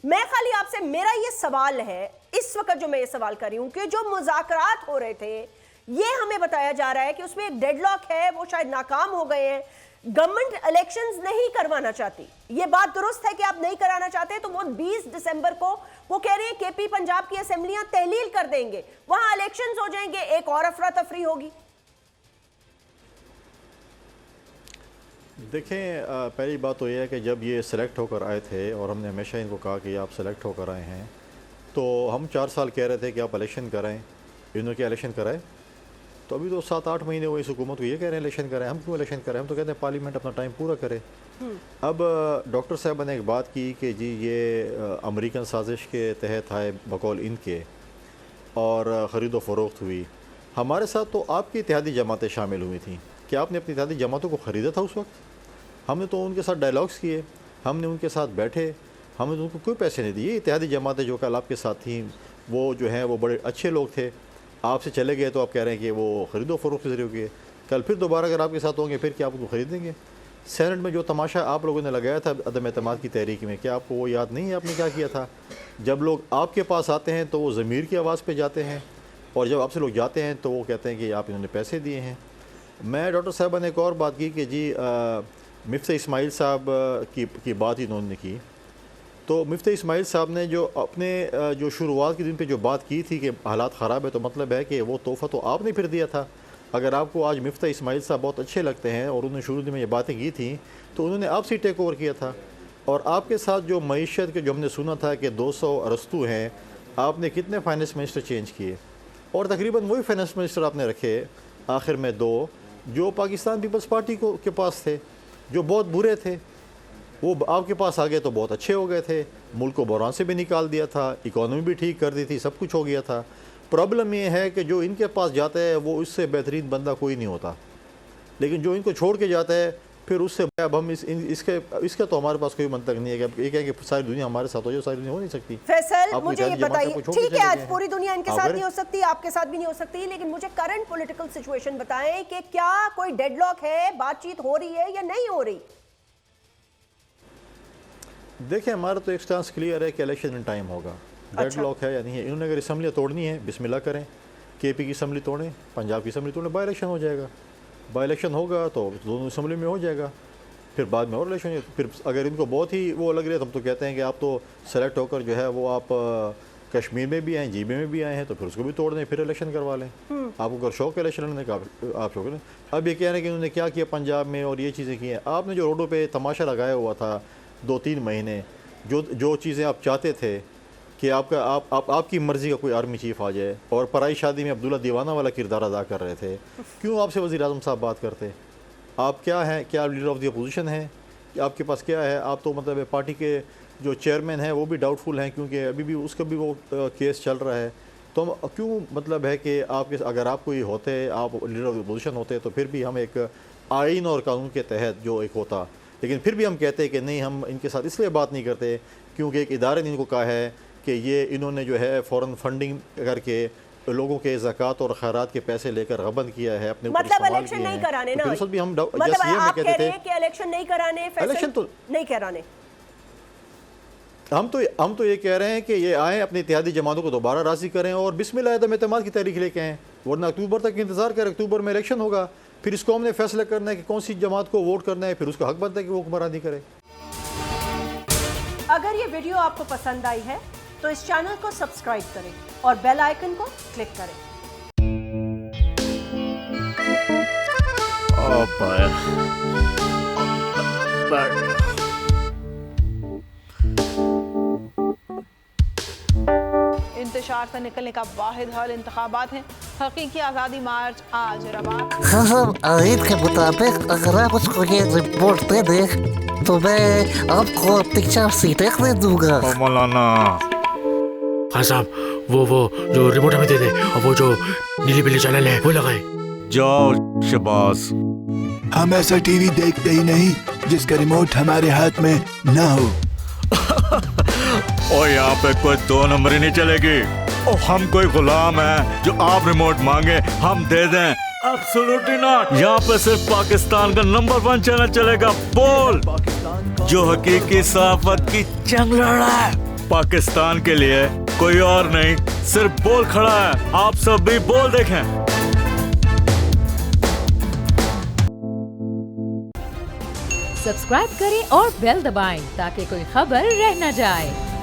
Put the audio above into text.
मैं खाली आपसे, मेरा ये सवाल है इस वक्त जो मैं ये सवाल कर रही हूं कि जो मुज़ाकरात हो रहे थे, ये हमें बताया जा रहा है कि उसमें एक डेडलॉक है, वो शायद नाकाम हो गए हैं। गवर्नमेंट इलेक्शंस नहीं करवाना चाहती, ये बात दुरुस्त है कि आप नहीं कराना चाहते, तो वो 20 दिसंबर को वो कह रहे हैं केपी पंजाब की असेंबलियां तहलील कर देंगे, वहां इलेक्शंस हो जाएंगे, एक और अफरा तफरी होगी। देखें, पहली बात तो यह है कि जब ये सिलेक्ट होकर आए थे और हमने हमेशा इनको कहा कि आप सिलेक्ट होकर आए हैं, तो हम 4 साल कह रहे थे कि आप इलेक्शन कराएं। इन्होंने क्या इलेक्शन कराए? तो अभी तो 7-8 महीने हुए इस हुकूमत को ये कह रहे हैं इलेक्शन कराएं। हम क्यों इलेक्शन कराएं? हम तो कहते हैं पार्लियामेंट अपना टाइम पूरा करे। अब डॉक्टर साहब ने एक बात की कि जी ये अमेरिकन साजिश के तहत आए बकौल इनके और ख़रीदो फ़रोख्त हुई। हमारे साथ तो आपकी इत्तेहादी जमातें शामिल हुई थी। क्या आपने अपनी इत्तेहादी जमातों को ख़रीदा था उस वक्त? हमने तो उनके साथ डायलॉग्स किए, हमने उनके साथ बैठे, हमने तो उनको कोई पैसे नहीं दिए। इत्तेहादी जमातें जो कल आपके साथ थी वो जो हैं वो बड़े अच्छे लोग थे। आपसे चले गए तो आप कह रहे हैं कि वो ख़रीदो फ़रोख्त के ज़रिए हो गए। कल फिर दोबारा अगर आपके साथ होंगे फिर क्या आप उनको ख़रीदेंगे? सेनेट में जो तमाशा आप लोगों ने लगाया था अदम एतमाद की तहरीक में, क्या आपको वो याद नहीं है आपने क्या किया था? जब लोग आपके पास आते हैं तो वो ज़मीर की आवाज़ पे जाते हैं, और जब आपसे लोग जाते हैं तो वो कहते हैं कि आप इन्होंने पैसे दिए हैं। मैं डॉक्टर साहबा ने एक और बात की कि जी मिफ्ता इस्माइल साहब की बात इन्होंने की, तो मिफ्ता इस्माइल साहब ने जो अपने जो शुरुआत के दिन पे जो बात की थी कि हालात ख़राब है, तो मतलब है कि वो तोहफ़ा तो आपने फिर दिया था। अगर आपको आज मिफ्ता इस्माइल साहब बहुत अच्छे लगते हैं और उन्होंने शुरू में ये बातें की थी, तो उन्होंने आपसे टेक ओवर किया था। और आपके साथ जो मईशत के जो हमने सुना था कि 200 अरस्तू हैं, आपने कितने फाइनेंस मिनिस्टर चेंज किए, और तकरीबन वही फाइनेंस मिनिस्टर आपने रखे आखिर में 2 जो पाकिस्तान पीपल्स पार्टी को के पास थे, जो बहुत बुरे थे। वो आपके पास आ गए तो बहुत अच्छे हो गए थे, मुल्क को बहरान से भी निकाल दिया था, इकॉनमी भी ठीक कर दी थी, सब कुछ हो गया था। प्रॉब्लम ये है कि जो इनके पास जाता है वो इससे बेहतरीन बंदा कोई नहीं होता, लेकिन जो इनको छोड़ के जाता है फिर उससे अब हम इसका तो हमारे पास कोई मंतक नहीं है कि एक है कि सारी दुनिया हमारे साथ हो जाए, सारी दुनिया हो नहीं सकती। फैसल, मुझे ये बताइए, ठीक है आज पूरी दुनिया इनके साथ नहीं हो सकती, आपके साथ भी नहीं हो सकती, लेकिन मुझे करंट पॉलिटिकल सिचुएशन बताएं कि क्या कोई डेडलॉक है, बातचीत हो रही है या नहीं हो रही? देखिए, हमारा तो एक स्टांस क्लियर है कि इलेक्शन इन टाइम होगा। डेडलॉक है या नहीं है, इन्होंने अगर असम्बलियाँ तोड़नी है बिस्मिल्लाह करें, केपी की असम्बली तोड़ें, पंजाब की असम्बली तोड़ें, बाई इलेक्शन हो जाएगा। बाई इलेक्शन होगा तो दोनों असम्बली में हो जाएगा, फिर बाद में और इलेक्शन। फिर अगर इनको बहुत ही वो लग रहा है तो हम तो कहते हैं कि आप तो सेलेक्ट होकर जो है वो आप कश्मीर में भी आए, जीबी में भी आए हैं, तो फिर उसको भी तोड़ दें, फिर इलेक्शन करवा लें। आपको अगर शौक है इलेक्शन लड़ने का आप शौक लें। अब ये कह रहे हैं कि उन्होंने क्या किया पंजाब में और ये चीज़ें की हैं। आपने जो रोडों पर तमाशा लगाया हुआ था 2-3 महीने, जो चीज़ें आप चाहते थे कि आपकी मर्ज़ी का कोई आर्मी चीफ आ जाए, और पराई शादी में अब्दुल्ला दीवाना वाला किरदार अदा कर रहे थे, क्यों आपसे वज़ीर आज़म साहब बात करते? आप क्या हैं? क्या लीडर ऑफ द अपोजिशन हैं? आपके पास क्या है? आप तो मतलब पार्टी के जो चेयरमैन हैं वो भी डाउटफुल हैं, क्योंकि अभी भी उसका भी वो केस चल रहा है। तो हम क्यों मतलब है कि आपके अगर आप कोई होते, आप लीडर ऑफ द अपोजिशन होते, तो फिर भी हम एक आइन और कानून के तहत जो एक होता, लेकिन फिर भी हम कहते हैं कि नहीं, हम इनके साथ इसलिए बात नहीं करते क्योंकि एक इदारे ने इनको कहा है कि ये इन्होंने जो है फ़ौरन फंडिंग करके लोगों के ज़कात और खैरात के पैसे लेकर गबन किया है अपने ऊपर। मतलब इलेक्शन नहीं कराने ना, भी हम मतलब आप कह रहे हैं कि इलेक्शन नहीं कराने, इलेक्शन तो नहीं कराने। हम तो ये कह रहे हैं कि ये आएँ, अपनी इत्तेहादी जमातों को दोबारा राज़ी करें और बिस्मिल्लाह अदम एतमाद की तहरीक लेके आएँ, वरना अक्टूबर तक इंतज़ार करें। अक्टूबर में इलेक्शन होगा, फिर इसको हमने फैसला करना है कि कौन सी जमात को वोट करना है, फिर उसका हक बनता है कि वो हुक्मरानी करे। अगर ये वीडियो आपको पसंद आई है तो इस चैनल को सब्सक्राइब करें और बेल आइकन को क्लिक करें। इंतशार से निकलने का वाहिद हल इंतखाबात हैं। हकीकी आज़ादी मार्च आज रवा। खसम आयत के मुताबिक अगर आप उसको ये रिपोर्ट दे दें तो मैं आपको अपनी 4 सीटें खरीद दूंगा। मौलाना हाँ साहब, वो जो रिपोर्ट हमें दे दे, और वो जो नीली पीली चैनल है वो लगाए। जाओ शबाज, हम ऐसा टीवी देखते ही नहीं जिसका रिमोट हमारे हाथ में ना हो। और यहाँ पे कोई 2 नंबरी नहीं चलेगी। और हम कोई गुलाम है जो आप रिमोट मांगे हम दे दें? Absolutely not. यहाँ पे सिर्फ पाकिस्तान का नंबर 1 चैनल चलेगा, बोल, जो हकीकी सहाफत की जंग लड़ रहा है। पाकिस्तान के लिए कोई और नहीं, सिर्फ बॉल खड़ा है। आप सब भी बॉल देखें। सब्सक्राइब करें और बेल दबाएं ताकि कोई खबर रह न जाए।